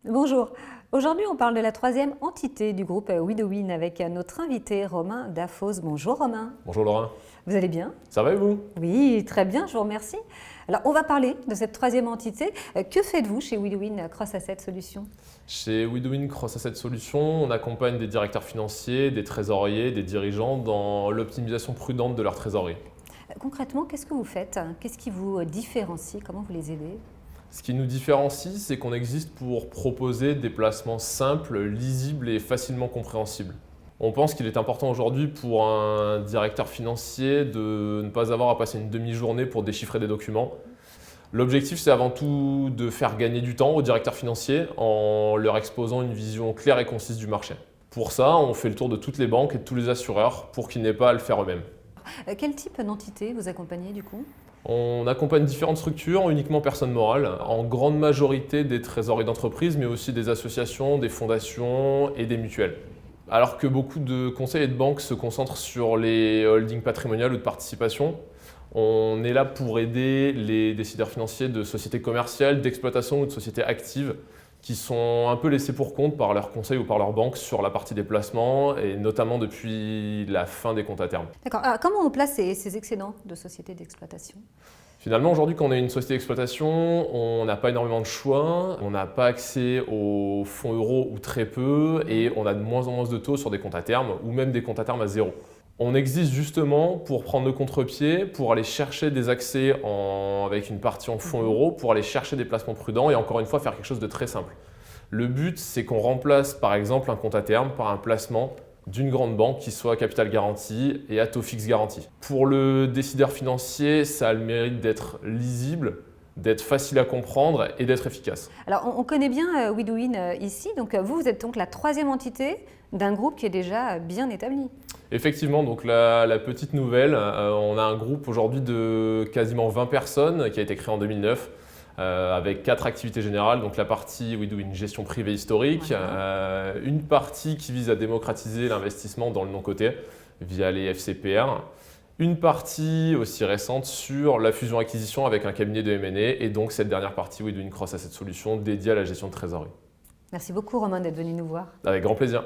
Bonjour, aujourd'hui on parle de la troisième entité du groupe WeDoWin avec notre invité Romain Dafos. Bonjour Romain. Bonjour Laurent. Vous allez bien? Ça va et vous? Oui, très bien, je vous remercie. Alors on va parler de cette troisième entité. Que faites-vous chez WeDoWin Cross Asset Solutions? Chez WeDoWin Cross Asset Solutions, on accompagne des directeurs financiers, des trésoriers, des dirigeants dans l'optimisation prudente de leur trésorerie. Concrètement, qu'est-ce que vous faites? Qu'est-ce qui vous différencie? Comment vous les aidez? Ce qui nous différencie, c'est qu'on existe pour proposer des placements simples, lisibles et facilement compréhensibles. On pense qu'il est important aujourd'hui pour un directeur financier de ne pas avoir à passer une demi-journée pour déchiffrer des documents. L'objectif, c'est avant tout de faire gagner du temps aux directeurs financiers en leur exposant une vision claire et concise du marché. Pour ça, on fait le tour de toutes les banques et de tous les assureurs pour qu'ils n'aient pas à le faire eux-mêmes. Quel type d'entité vous accompagnez du coup? On accompagne différentes structures, uniquement personnes morales, en grande majorité des trésoreries d'entreprise, mais aussi des associations, des fondations et des mutuelles. Alors que beaucoup de conseils et de banques se concentrent sur les holdings patrimoniales ou de participation, on est là pour aider les décideurs financiers de sociétés commerciales, d'exploitation ou de sociétés actives qui sont un peu laissés pour compte par leurs conseils ou par leurs banques sur la partie des placements et notamment depuis la fin des comptes à terme. D'accord. Alors, comment on place ces excédents de sociétés d'exploitation? Finalement, aujourd'hui, quand on est une société d'exploitation, on n'a pas énormément de choix, on n'a pas accès aux fonds euros ou très peu, et on a de moins en moins de taux sur des comptes à terme, ou même des comptes à terme à zéro. On existe justement pour prendre le contre-pied, pour aller chercher des accès avec une partie en fonds euros, pour aller chercher des placements prudents, et encore une fois, faire quelque chose de très simple. Le but, c'est qu'on remplace par exemple un compte à terme par un placement d'une grande banque qui soit à capital garanti et à taux fixe garanti. Pour le décideur financier, ça a le mérite d'être lisible, d'être facile à comprendre et d'être efficace. Alors, on connaît bien WeDoWin ici, donc vous êtes donc la troisième entité d'un groupe qui est déjà bien établi. Effectivement, donc la petite nouvelle, on a un groupe aujourd'hui de quasiment 20 personnes qui a été créé en 2009. Avec 4 activités générales, donc la partie WeDoWin gestion privée historique, une partie qui vise à démocratiser l'investissement dans le non-coté via les FCPR, une partie aussi récente sur la fusion-acquisition avec un cabinet de M&A et donc cette dernière partie WeDoWin Cross Asset Solutions dédiée à la gestion de trésorerie. Merci beaucoup Romain d'être venu nous voir. Avec grand plaisir.